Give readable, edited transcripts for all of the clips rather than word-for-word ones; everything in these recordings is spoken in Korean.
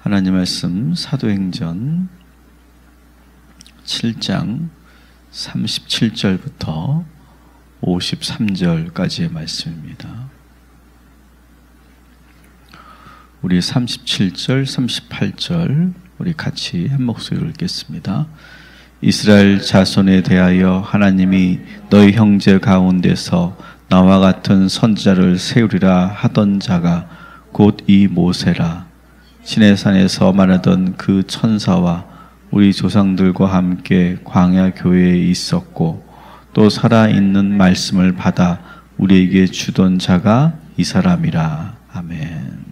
하나님 말씀 사도행전 7장 37절부터 53절까지의 말씀입니다. 우리 37절, 38절 우리 같이 한 목소리로 읽겠습니다. 이스라엘 자손에 대하여 하나님이 너희 형제 가운데서 나와 같은 선지자를 세우리라 하던 자가 곧 이 모세라. 시내산에서 말하던 그 천사와 우리 조상들과 함께 광야 교회에 있었고 또 살아있는 말씀을 받아 우리에게 주던 자가 이 사람이라. 아멘.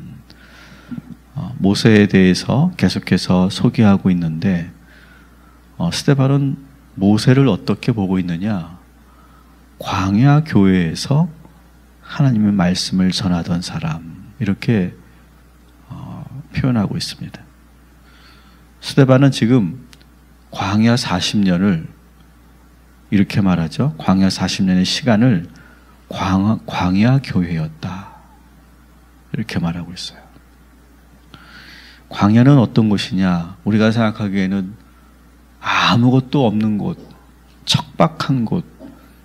모세에 대해서 계속해서 소개하고 있는데 스데반은 모세를 어떻게 보고 있느냐? 광야 교회에서 하나님의 말씀을 전하던 사람, 이렇게 표현하고 있습니다. 스데반은 지금 광야 40년을 이렇게 말하죠. 광야 40년의 시간을 광야 교회였다, 이렇게 말하고 있어요. 광야는 어떤 곳이냐? 우리가 생각하기에는 아무것도 없는 곳, 척박한 곳,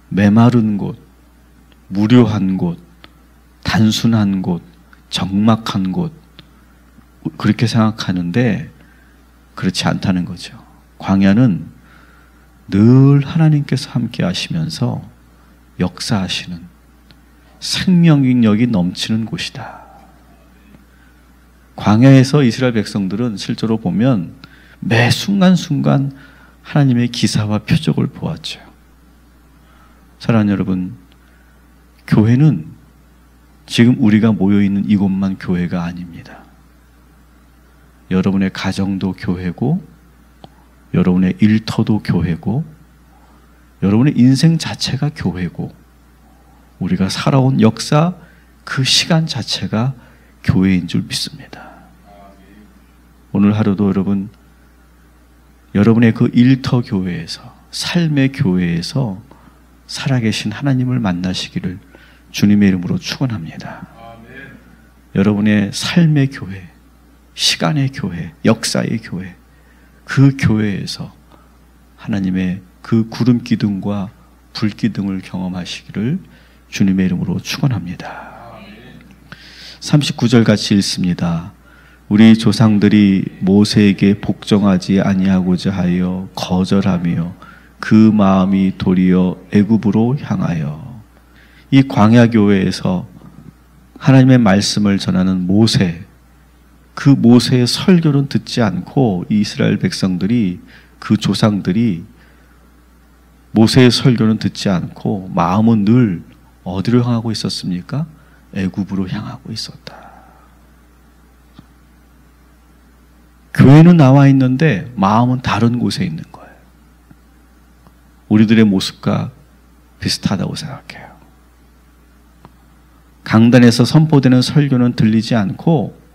메마른 곳, 무료한 곳, 단순한 곳, 적막한 곳, 그렇게 생각하는데 그렇지 않다는 거죠. 광야는 늘 하나님께서 함께 하시면서 역사하시는 생명력이 넘치는 곳이다. 광야에서 이스라엘 백성들은 실제로 보면 매 순간순간 하나님의 기사와 표적을 보았죠. 사랑하는 여러분, 교회는 지금 우리가 모여있는 이곳만 교회가 아닙니다. 여러분의 가정도 교회고, 여러분의 일터도 교회고, 여러분의 인생 자체가 교회고, 우리가 살아온 역사, 그 시간 자체가 교회인 줄 믿습니다. 오늘 하루도 여러분의 그 일터 교회에서, 삶의 교회에서 살아계신 하나님을 만나시기를 주님의 이름으로 축원합니다. 여러분의 삶의 교회, 시간의 교회, 역사의 교회, 그 교회에서 하나님의 그 구름 기둥과 불 기둥을 경험하시기를 주님의 이름으로 축원합니다. 39절 같이 읽습니다. 우리 조상들이 모세에게 복종하지 아니하고자 하여 거절하며 그 마음이 도리어 애굽으로 향하여. 이 광야 교회에서 하나님의 말씀을 전하는 모세, 그 모세의 설교는 듣지 않고 이스라엘 백성들이, 그 조상들이 모세의 설교는 듣지 않고 마음은 늘 어디로 향하고 있었습니까? 애굽으로 향하고 있었다. 교회는 나와 있는데 마음은 다른 곳에 있는 거예요. 우리들의 모습과 비슷하다고 생각해요. 강단에서 선포되는 설교는 들리지 않고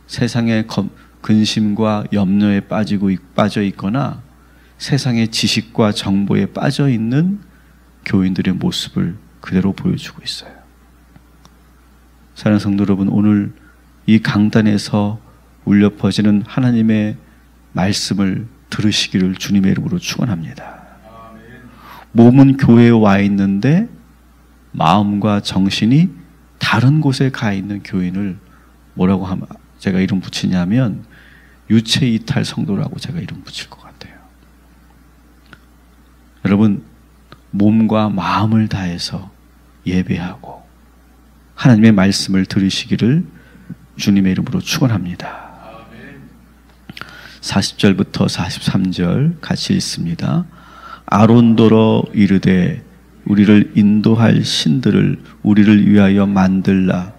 세상의 근심과 염려에 빠져 있거나 세상의 지식과 정보에 빠져 있는 교인들의 모습을 그대로 보여주고 있어요. 사랑하는 성도 여러분, 오늘 이 강단에서 울려 퍼지는 하나님의 말씀을 들으시기를 주님의 이름으로 축원합니다. 몸은 교회에 와 있는데 마음과 정신이 다른 곳에 가 있는 교인을 뭐라고 하면 제가 이름 붙이냐면 유체 이탈 성도라고 제가 이름 붙일 것 같아요. 여러분, 몸과 마음을 다해서 예배하고 하나님의 말씀을 들으시기를 주님의 이름으로 축원합니다. 40절부터 43절 같이 읽습니다. 아론더러 이르되 우리를 인도할 신들을 우리를 위하여 만들라.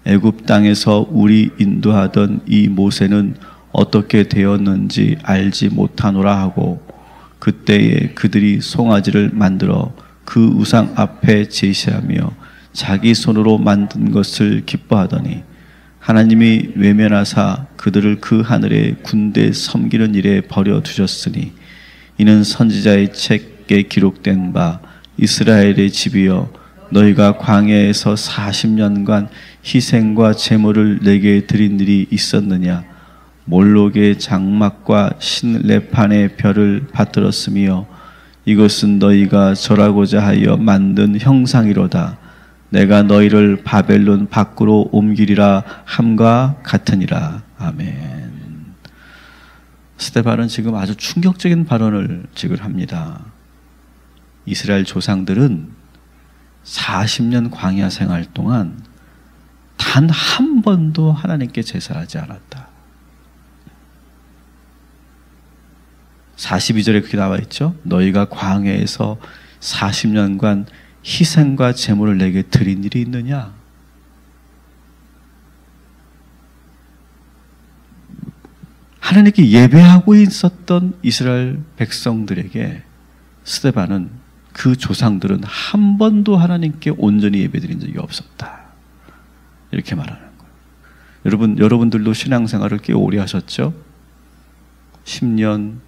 애굽 땅에서 우리 인도하던 이 모세는 어떻게 되었는지 알지 못하노라 하고, 그때에 그들이 송아지를 만들어 그 우상 앞에 제시하며 자기 손으로 만든 것을 기뻐하더니 하나님이 외면하사 그들을 그 하늘의 군대 섬기는 일에 버려두셨으니 이는 선지자의 책에 기록된 바 이스라엘의 집이여 너희가 광야에서 40년간 희생과 제물을 내게 드린 일이 있었느냐? 몰록의 장막과 신레판의 별을 받들었으며 이것은 너희가 절하고자 하여 만든 형상이로다. 내가 너희를 바벨론 밖으로 옮기리라 함과 같으니라. 아멘. 스데반은 지금 아주 충격적인 발언을 지금 합니다. 이스라엘 조상들은 40년 광야 생활 동안 단 한 번도 하나님께 제사하지 않았다. 42절에 그렇게 나와 있죠. 너희가 광야에서 40년간 희생과 제물을 내게 드린 일이 있느냐? 하나님께 예배하고 있었던 이스라엘 백성들에게 스데반은 그 조상들은 한 번도 하나님께 온전히 예배드린 적이 없었다. 이렇게 말하는 거예요. 여러분들도 신앙생활을 꽤 오래 하셨죠? 10년,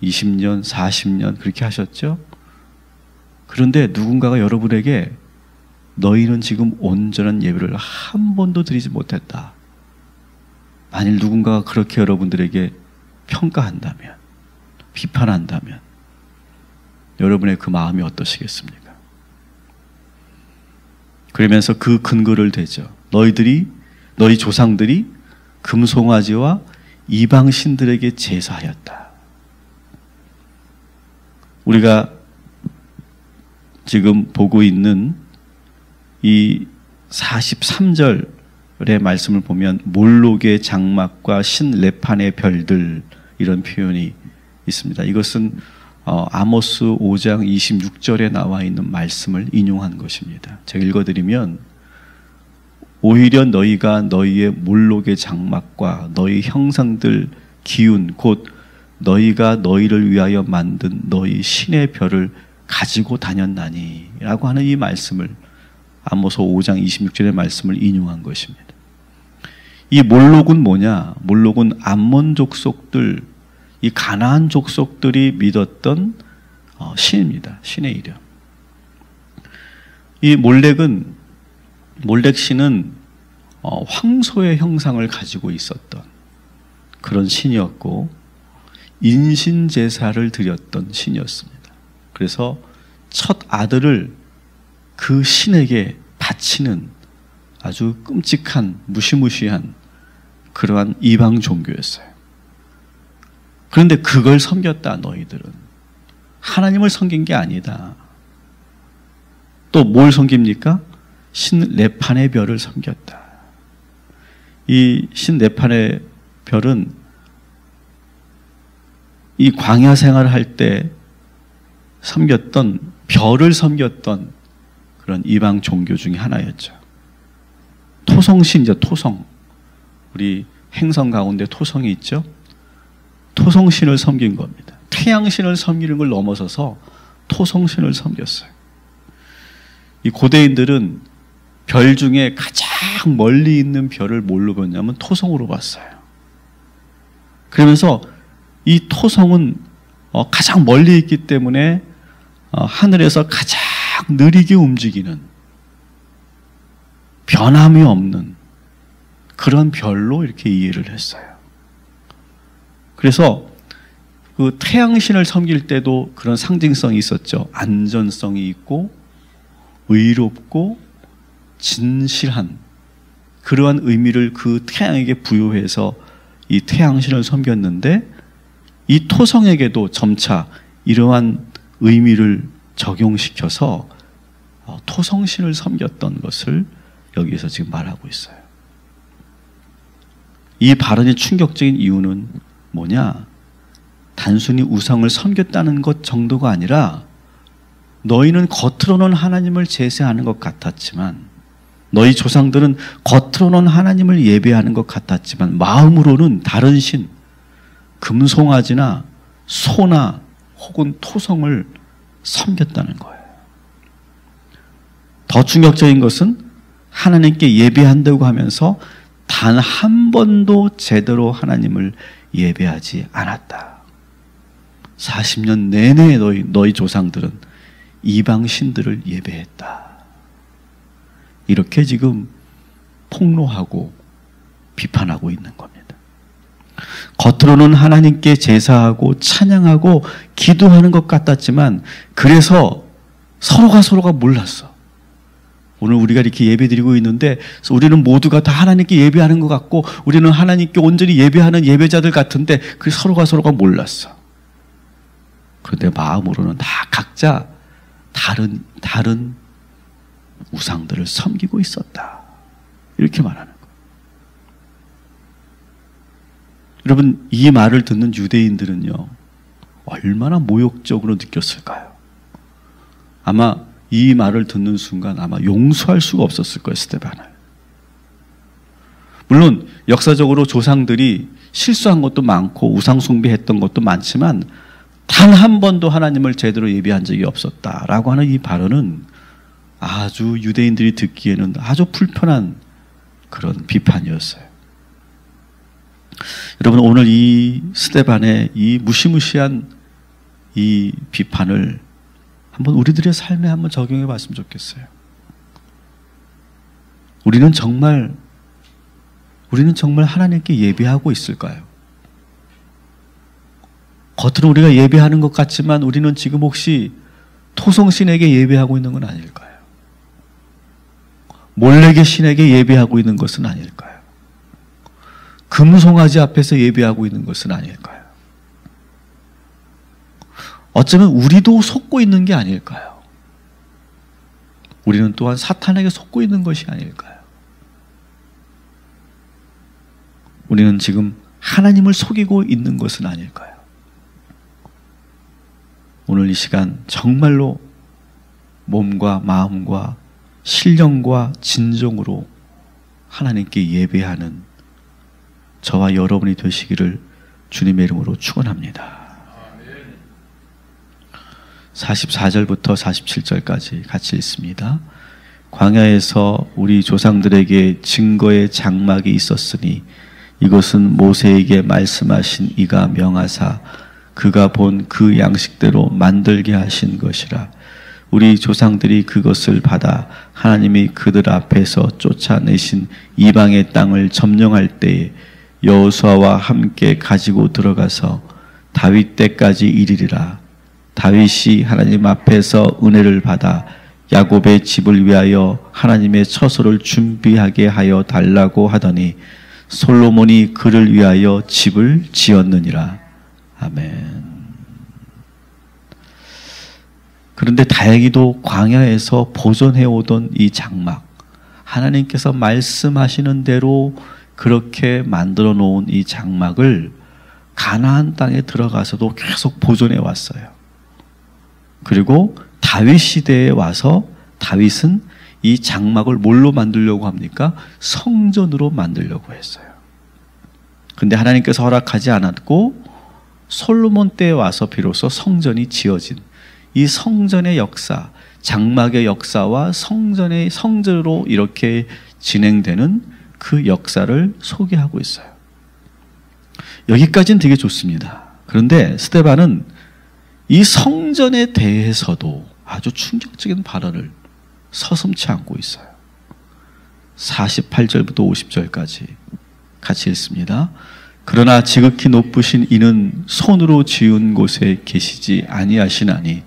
20년, 40년 그렇게 하셨죠? 그런데 누군가가 여러분에게 너희는 지금 온전한 예배를 한 번도 드리지 못했다. 만일 누군가가 그렇게 여러분들에게 평가한다면, 비판한다면 여러분의 그 마음이 어떠시겠습니까? 그러면서 그 근거를 대죠. 너희 조상들이 금송아지와 이방 신들에게 제사하였다. 우리가 지금 보고 있는 이 43절의 말씀을 보면 몰록의 장막과 신레판의 별들 이런 표현이 있습니다. 이것은 아모스 5장 26절에 나와 있는 말씀을 인용한 것입니다. 제가 읽어드리면 오히려 너희가 너희의 몰록의 장막과 너희 형상들 기운 곧 너희가 너희를 위하여 만든 너희 신의 별을 가지고 다녔나니 라고 하는 이 말씀을 아모스 5장 26절의 말씀을 인용한 것입니다. 이 몰록은 뭐냐? 몰록은 암몬 족속들, 이 가나안 족속들이 믿었던 신입니다. 신의 이름. 이 몰렉 신은 황소의 형상을 가지고 있었던 그런 신이었고 인신 제사를 드렸던 신이었습니다. 그래서 첫 아들을 그 신에게 바치는 아주 끔찍한 무시무시한 그러한 이방 종교였어요. 그런데 그걸 섬겼다. 너희들은 하나님을 섬긴 게 아니다. 또 뭘 섬깁니까? 신레판의 별을 섬겼다. 이 신레판의 별은 이 광야 생활을 할 때 섬겼던 별을 섬겼던 그런 이방 종교 중에 하나였죠. 토성신이죠. 토성. 우리 행성 가운데 토성이 있죠. 토성신을 섬긴 겁니다. 태양신을 섬기는 걸 넘어서서 토성신을 섬겼어요. 이 고대인들은 별 중에 가장 멀리 있는 별을 뭘로 봤냐면 토성으로 봤어요. 그러면서 이 토성은 가장 멀리 있기 때문에 하늘에서 가장 느리게 움직이는 변함이 없는 그런 별로 이렇게 이해를 했어요. 그래서 그 태양신을 섬길 때도 그런 상징성이 있었죠. 안전성이 있고 의롭고 진실한 그러한 의미를 그 태양에게 부여해서 이 태양신을 섬겼는데 이 토성에게도 점차 이러한 의미를 적용시켜서 토성신을 섬겼던 것을 여기에서 지금 말하고 있어요. 이 발언이 충격적인 이유는 뭐냐? 단순히 우상을 섬겼다는 것 정도가 아니라 너희는 겉으로는 하나님을 제사하는 것 같았지만 너희 조상들은 겉으로는 하나님을 예배하는 것 같았지만 마음으로는 다른 신, 금송아지나 소나 혹은 토성을 섬겼다는 거예요. 더 충격적인 것은 하나님께 예배한다고 하면서 단 한 번도 제대로 하나님을 예배하지 않았다. 40년 내내 너희 조상들은 이방 신들을 예배했다. 이렇게 지금 폭로하고 비판하고 있는 겁니다. 겉으로는 하나님께 제사하고 찬양하고 기도하는 것 같았지만 그래서 서로가 몰랐어. 오늘 우리가 이렇게 예배드리고 있는데 우리는 모두가 다 하나님께 예배하는 것 같고 우리는 하나님께 온전히 예배하는 예배자들 같은데 그 서로가 몰랐어. 그런데 마음으로는 다 각자 다른 우상들을 섬기고 있었다. 이렇게 말하는 거예요. 여러분, 이 말을 듣는 유대인들은요, 얼마나 모욕적으로 느꼈을까요? 아마 이 말을 듣는 순간 아마 용서할 수가 없었을 거예요, 스데반을. 물론 역사적으로 조상들이 실수한 것도 많고 우상숭배했던 것도 많지만 단 한 번도 하나님을 제대로 예배한 적이 없었다라고 하는 이 발언은 아주 유대인들이 듣기에는 아주 불편한 그런 비판이었어요. 여러분, 오늘 이 스데반의 이 무시무시한 이 비판을 한번 우리들의 삶에 한번 적용해 봤으면 좋겠어요. 우리는 정말 하나님께 예배하고 있을까요? 겉으로 우리가 예배하는 것 같지만 우리는 지금 혹시 토성신에게 예배하고 있는 건 아닐까요? 몰래게 신에게 예배하고 있는 것은 아닐까요? 금송아지 앞에서 예배하고 있는 것은 아닐까요? 어쩌면 우리도 속고 있는 게 아닐까요? 우리는 또한 사탄에게 속고 있는 것이 아닐까요? 우리는 지금 하나님을 속이고 있는 것은 아닐까요? 오늘 이 시간 정말로 몸과 마음과 신령과 진정으로 하나님께 예배하는 저와 여러분이 되시기를 주님의 이름으로 축원합니다. 44절부터 47절까지 같이 읽습니다. 광야에서 우리 조상들에게 증거의 장막이 있었으니 이것은 모세에게 말씀하신 이가 명하사 그가 본 그 양식대로 만들게 하신 것이라. 우리 조상들이 그것을 받아 하나님이 그들 앞에서 쫓아내신 이방의 땅을 점령할 때에 여호수아와 함께 가지고 들어가서 다윗 때까지 이르리라. 다윗이 하나님 앞에서 은혜를 받아 야곱의 집을 위하여 하나님의 처소를 준비하게 하여 달라고 하더니 솔로몬이 그를 위하여 집을 지었느니라. 아멘. 그런데 다행히도 광야에서 보존해오던 이 장막, 하나님께서 말씀하시는 대로 그렇게 만들어 놓은 이 장막을 가나안 땅에 들어가서도 계속 보존해 왔어요. 그리고 다윗 시대에 와서 다윗은 이 장막을 뭘로 만들려고 합니까? 성전으로 만들려고 했어요. 근데 하나님께서 허락하지 않았고 솔로몬 때에 와서 비로소 성전이 지어진 이 성전의 역사, 장막의 역사와 성전으로 이렇게 진행되는 그 역사를 소개하고 있어요. 여기까지는 되게 좋습니다. 그런데 스데반은 이 성전에 대해서도 아주 충격적인 발언을 서슴지 않고 있어요. 48절부터 50절까지 같이 읽습니다. 그러나 지극히 높으신 이는 손으로 지은 곳에 계시지 아니하시나니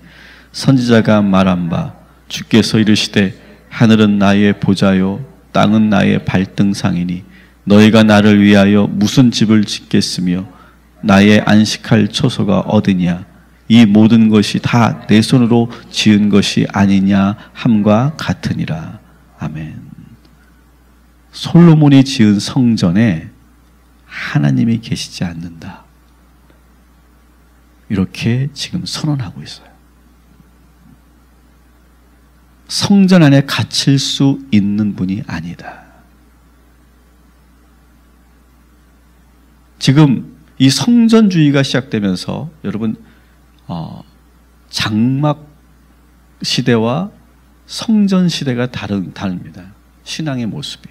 선지자가 말한 바 주께서 이르시되 하늘은 나의 보좌요 땅은 나의 발등상이니 너희가 나를 위하여 무슨 집을 짓겠으며 나의 안식할 처소가 어디냐 이 모든 것이 다 내 손으로 지은 것이 아니냐 함과 같으니라. 아멘. 솔로몬이 지은 성전에 하나님이 계시지 않는다. 이렇게 지금 선언하고 있어요. 성전 안에 갇힐 수 있는 분이 아니다. 지금 이 성전주의가 시작되면서 여러분 장막 시대와 성전 시대가 다릅니다. 신앙의 모습이.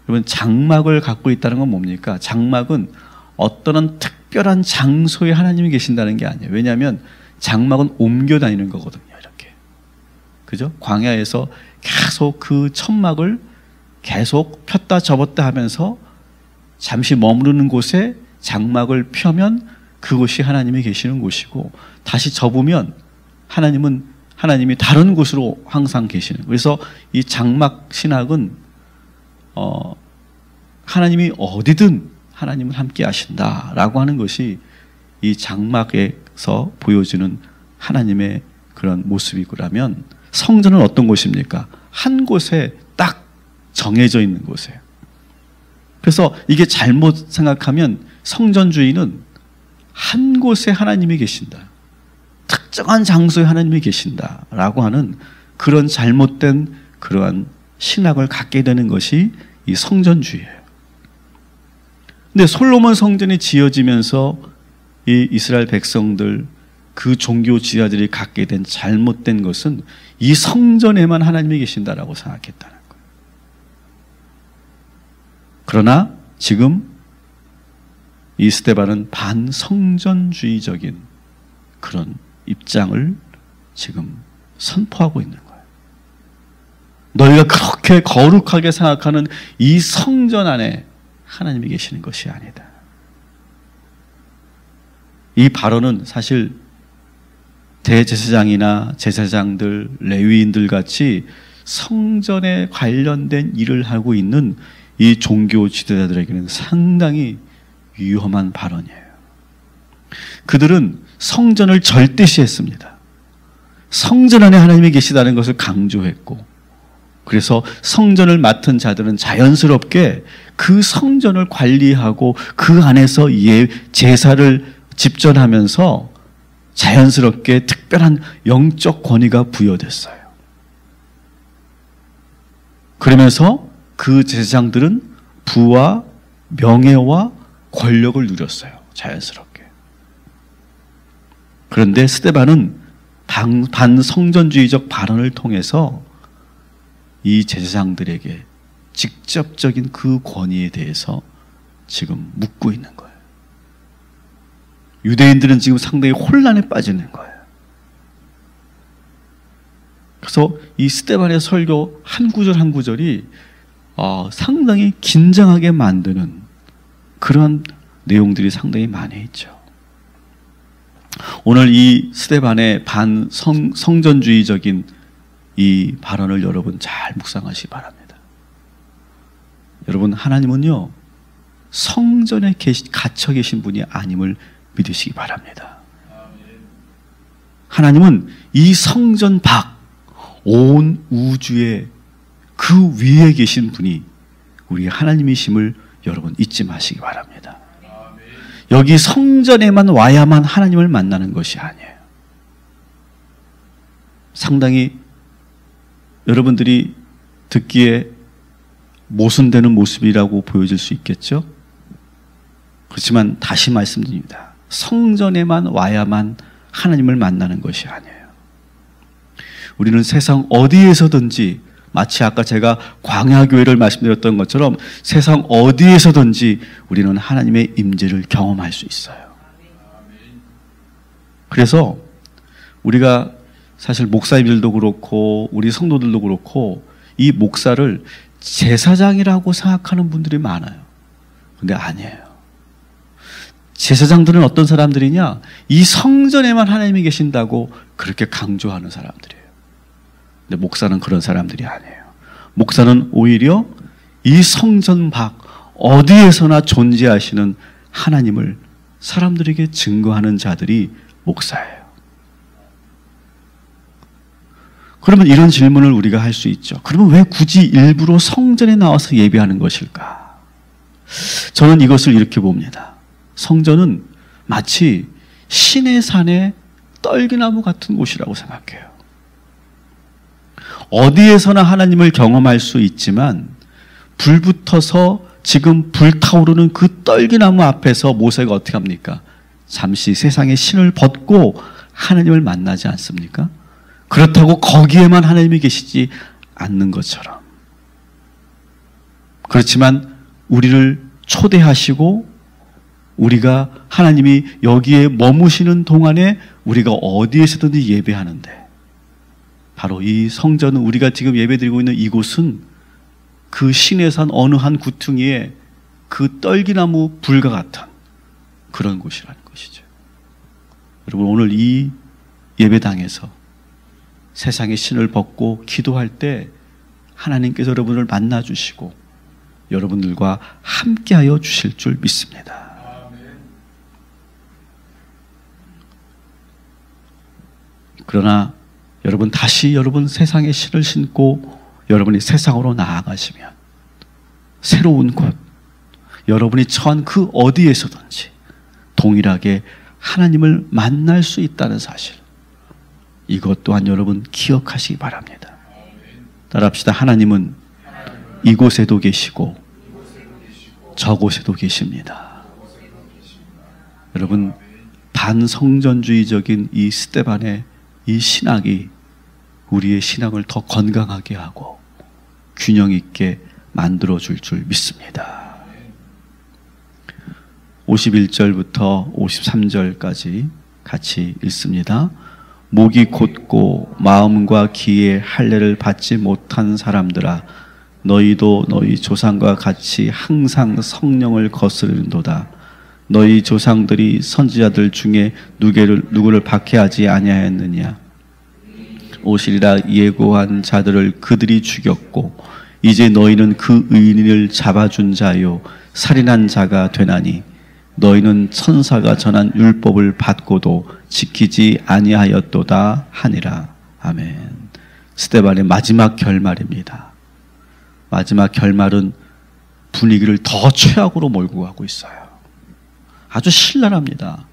여러분 장막을 갖고 있다는 건 뭡니까? 장막은 어떤 특별한 장소에 하나님이 계신다는 게 아니에요. 왜냐하면 장막은 옮겨 다니는 거거든요. 이렇게. 그죠? 광야에서 계속 그 천막을 계속 폈다 접었다 하면서 잠시 머무르는 곳에 장막을 펴면 그곳이 하나님이 계시는 곳이고, 다시 접으면 하나님이 다른 곳으로 항상 계시는 거예요. 그래서 이 장막 신학은 하나님이 어디든 하나님은 함께 하신다라고 하는 것이 이 장막에서 보여주는 하나님의 그런 모습이고라면, 성전은 어떤 곳입니까? 한 곳에 딱 정해져 있는 곳이에요. 그래서 이게 잘못 생각하면 성전주의는 한 곳에 하나님이 계신다, 특정한 장소에 하나님이 계신다라고 하는 그런 잘못된 그러한 신학을 갖게 되는 것이 이 성전주의예요. 근데 솔로몬 성전이 지어지면서 이 이스라엘 백성들, 그 종교 지도자들이 갖게 된 잘못된 것은 이 성전에만 하나님이 계신다라고 생각했다는 거예요. 그러나 지금 이 스데반은 반성전주의적인 그런 입장을 지금 선포하고 있는 거예요. 너희가 그렇게 거룩하게 생각하는 이 성전 안에 하나님이 계시는 것이 아니다. 이 발언은 사실 대제사장이나 제사장들, 레위인들 같이 성전에 관련된 일을 하고 있는 이 종교 지도자들에게는 상당히 위험한 발언이에요. 그들은 성전을 절대시했습니다. 성전 안에 하나님이 계시다는 것을 강조했고, 그래서 성전을 맡은 자들은 자연스럽게 그 성전을 관리하고 그 안에서 제사를 집전하면서 자연스럽게 특별한 영적 권위가 부여됐어요. 그러면서 그 제사장들은 부와 명예와 권력을 누렸어요. 자연스럽게. 그런데 스데반은 반성전주의적 발언을 통해서 이 제사장들에게 직접적인 그 권위에 대해서 지금 묻고 있는 거예요. 유대인들은 지금 상당히 혼란에 빠지는 거예요. 그래서 이 스데반의 설교 한 구절 한 구절이 상당히 긴장하게 만드는 그런 내용들이 상당히 많이 있죠. 오늘 이 스데반의 반성전주의적인 이 발언을 여러분 잘 묵상하시기 바랍니다. 여러분, 하나님은요, 성전에 갇혀 계신 분이 아님을 믿으시기 바랍니다. 하나님은 이 성전 밖, 온 우주의 그 위에 계신 분이 우리 하나님이심을 여러분 잊지 마시기 바랍니다. 여기 성전에만 와야만 하나님을 만나는 것이 아니에요. 상당히 여러분들이 듣기에 모순되는 모습이라고 보여질 수 있겠죠? 그렇지만 다시 말씀드립니다. 성전에만 와야만 하나님을 만나는 것이 아니에요. 우리는 세상 어디에서든지, 마치 아까 제가 광야교회를 말씀드렸던 것처럼 세상 어디에서든지 우리는 하나님의 임재를 경험할 수 있어요. 그래서 우리가 사실 목사님들도 그렇고 우리 성도들도 그렇고 이 목사를 제사장이라고 생각하는 분들이 많아요. 근데 아니에요. 제사장들은 어떤 사람들이냐? 이 성전에만 하나님이 계신다고 그렇게 강조하는 사람들이에요. 근데 목사는 그런 사람들이 아니에요. 목사는 오히려 이 성전 밖 어디에서나 존재하시는 하나님을 사람들에게 증거하는 자들이 목사예요. 그러면 이런 질문을 우리가 할 수 있죠. 그러면 왜 굳이 일부러 성전에 나와서 예배하는 것일까? 저는 이것을 이렇게 봅니다. 성전은 마치 신의 산의 떨기나무 같은 곳이라고 생각해요. 어디에서나 하나님을 경험할 수 있지만 불 붙어서 지금 불타오르는 그 떨기나무 앞에서 모세가 어떻게 합니까? 잠시 세상의 신을 벗고 하나님을 만나지 않습니까? 그렇다고 거기에만 하나님이 계시지 않는 것처럼. 그렇지만 우리를 초대하시고 우리가 하나님이 여기에 머무시는 동안에 우리가 어디에서든지 예배하는데, 바로 이 성전은, 우리가 지금 예배드리고 있는 이곳은 그 신의 산 어느 한 구퉁이에 그 떨기나무 불과 같은 그런 곳이라는 것이죠. 여러분, 오늘 이 예배당에서 세상의 신을 벗고 기도할 때 하나님께서 여러분을 만나주시고 여러분들과 함께하여 주실 줄 믿습니다. 그러나 여러분, 다시 여러분 세상의 신을 신고 여러분이 세상으로 나아가시면 새로운 곳, 여러분이 처한 그 어디에서든지 동일하게 하나님을 만날 수 있다는 사실, 이것 또한 여러분 기억하시기 바랍니다. 따라합시다. 하나님은 이곳에도 계시고 저곳에도 계십니다. 여러분, 반성전주의적인 이 스데반의 이 신학이 우리의 신앙을 더 건강하게 하고 균형 있게 만들어줄 줄 믿습니다. 51절부터 53절까지 같이 읽습니다. 목이 곧고 마음과 귀에 할례를 받지 못한 사람들아, 너희도 너희 조상과 같이 항상 성령을 거스르는도다. 너희 조상들이 선지자들 중에 누구를 박해하지 아니하였느냐? 오시리라 예고한 자들을 그들이 죽였고 이제 너희는 그 의인을 잡아준 자요 살인한 자가 되나니 너희는 천사가 전한 율법을 받고도 지키지 아니하였도다 하니라. 아멘. 스데반의 마지막 결말입니다. 마지막 결말은 분위기를 더 최악으로 몰고 가고 있어요. 아주 신랄합니다.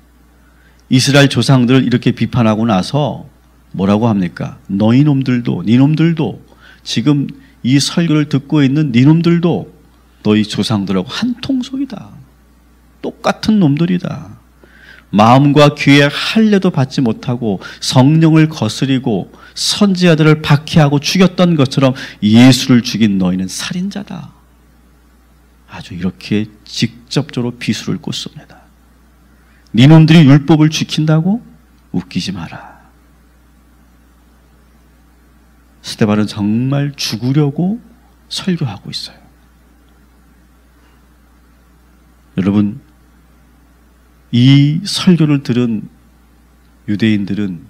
이스라엘 조상들을 이렇게 비판하고 나서 뭐라고 합니까? 너희 놈들도, 네 놈들도, 지금 이 설교를 듣고 있는 네 놈들도 너희 조상들하고 한 통속이다. 똑같은 놈들이다. 마음과 귀에 할례도 받지 못하고 성령을 거스리고 선지자들을 박해하고 죽였던 것처럼 예수를 죽인 너희는 살인자다. 아주 이렇게 직접적으로 비수를 꽂습니다. 네 놈들이 율법을 지킨다고? 웃기지 마라. 스데반은 정말 죽으려고 설교하고 있어요. 여러분, 이 설교를 들은 유대인들은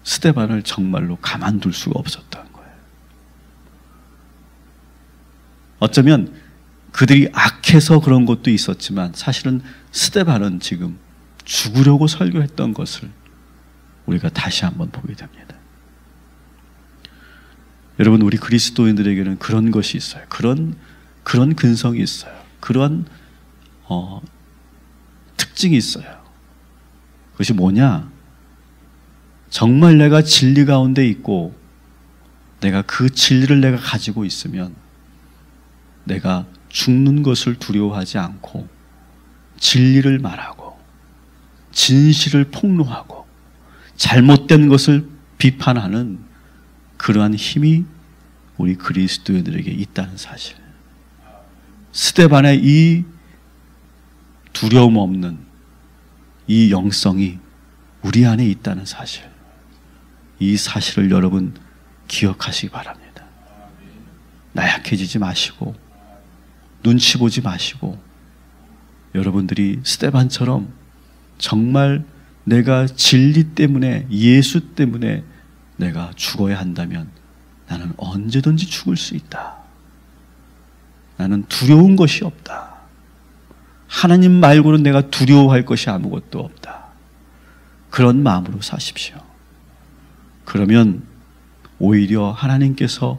스데반을 정말로 가만둘 수가 없었던 거예요. 어쩌면 그들이 악해서 그런 것도 있었지만 사실은 스데반은 지금 죽으려고 설교했던 것을 우리가 다시 한번 보게 됩니다. 여러분, 우리 그리스도인들에게는 그런 것이 있어요. 그런 근성이 있어요. 그런 특징이 있어요. 그것이 뭐냐? 정말 내가 진리 가운데 있고 내가 그 진리를 내가 가지고 있으면 내가 죽는 것을 두려워하지 않고 진리를 말하고 진실을 폭로하고 잘못된 것을 비판하는 그러한 힘이 우리 그리스도인들에게 있다는 사실. 스데반의 이 두려움 없는 이 영성이 우리 안에 있다는 사실, 이 사실을 여러분 기억하시기 바랍니다. 나약해지지 마시고 눈치 보지 마시고 여러분들이 스데반처럼 정말 내가 진리 때문에, 예수 때문에 내가 죽어야 한다면 나는 언제든지 죽을 수 있다. 나는 두려운 것이 없다. 하나님 말고는 내가 두려워할 것이 아무것도 없다. 그런 마음으로 사십시오. 그러면 오히려 하나님께서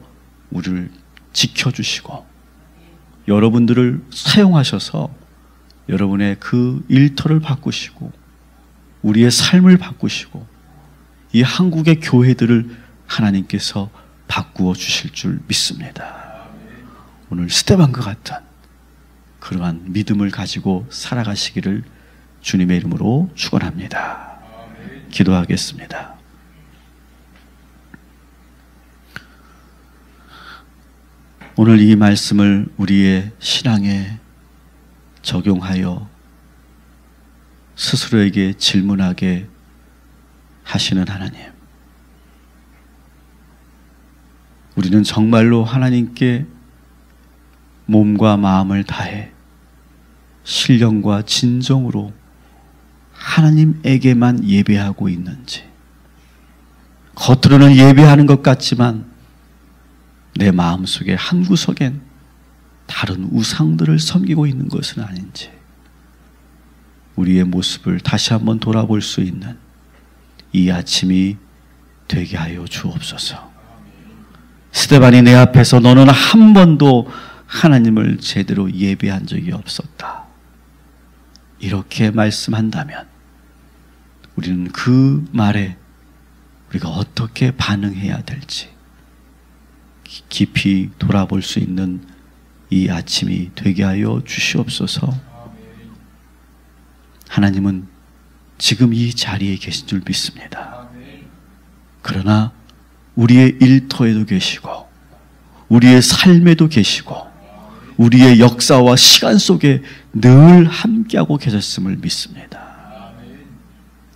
우리를 지켜주시고 여러분들을 사용하셔서 여러분의 그 일터를 바꾸시고 우리의 삶을 바꾸시고 이 한국의 교회들을 하나님께서 바꾸어 주실 줄 믿습니다. 오늘 스데반과 같은 그러한 믿음을 가지고 살아가시기를 주님의 이름으로 축원합니다. 기도하겠습니다. 오늘 이 말씀을 우리의 신앙에 적용하여 스스로에게 질문하게 하시는 하나님, 우리는 정말로 하나님께 몸과 마음을 다해 신령과 진정으로 하나님에게만 예배하고 있는지, 겉으로는 예배하는 것 같지만 내 마음속에 한 구석엔 다른 우상들을 섬기고 있는 것은 아닌지, 우리의 모습을 다시 한번 돌아볼 수 있는 이 아침이 되게 하여 주옵소서. 스데반이 내 앞에서 너는 한 번도 하나님을 제대로 예배한 적이 없었다, 이렇게 말씀한다면 우리는 그 말에 우리가 어떻게 반응해야 될지 깊이 돌아볼 수 있는 이 아침이 되게 하여 주시옵소서. 하나님은 지금 이 자리에 계신 줄 믿습니다. 그러나 우리의 일터에도 계시고 우리의 삶에도 계시고 우리의 역사와 시간 속에 늘 함께하고 계셨음을 믿습니다.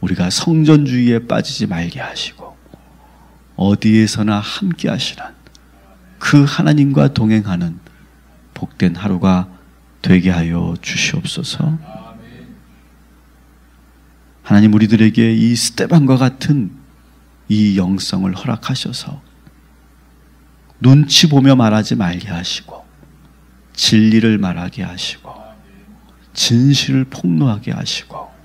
우리가 성전주의에 빠지지 말게 하시고 어디에서나 함께 하시는 그 하나님과 동행하는 복된 하루가 되게 하여 주시옵소서. 하나님, 우리들에게 이 스데반과 같은 이 영성을 허락하셔서 눈치 보며 말하지 말게 하시고 진리를 말하게 하시고 진실을 폭로하게 하시고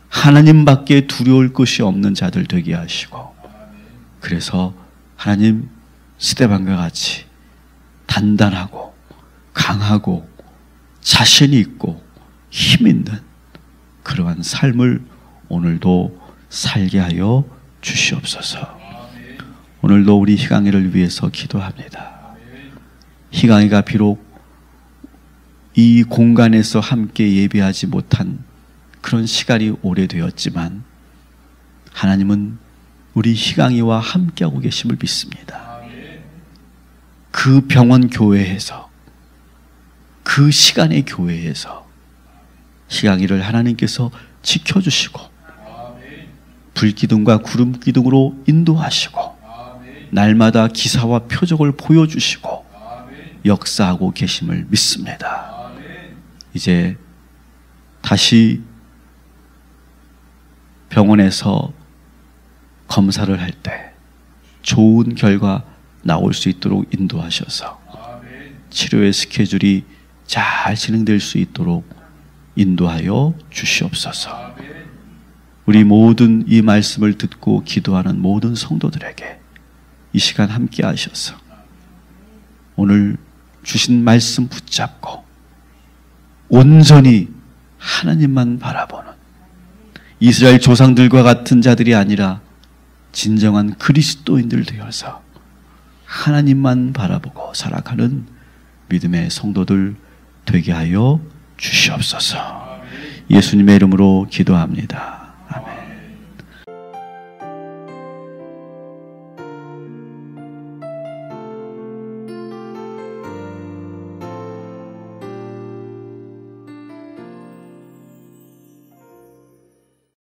하나님밖에 두려울 것이 없는 자들 되게 하시고, 그래서 하나님, 스데반과 같이 단단하고 강하고 자신 있고 힘 있는 그러한 삶을 오늘도 살게 하여 주시옵소서. 오늘도 우리 희강이를 위해서 기도합니다. 희강이가 비록 이 공간에서 함께 예배하지 못한 그런 시간이 오래되었지만 하나님은 우리 희강이와 함께하고 계심을 믿습니다. 그 병원 교회에서, 그 시간의 교회에서 희강이를 하나님께서 지켜주시고 불기둥과 구름기둥으로 인도하시고 날마다 기사와 표적을 보여주시고 역사하고 계심을 믿습니다. 이제 다시 병원에서 검사를 할 때 좋은 결과 나올 수 있도록 인도하셔서 치료의 스케줄이 잘 진행될 수 있도록 인도하여 주시옵소서. 우리 모든 이 말씀을 듣고 기도하는 모든 성도들에게 이 시간 함께 하셔서 오늘 주신 말씀 붙잡고 온전히 하나님만 바라보는 이스라엘 조상들과 같은 자들이 아니라 진정한 그리스도인들 되어서 하나님만 바라보고 살아가는 믿음의 성도들 되게 하여 주시옵소서. 예수님의 이름으로 기도합니다.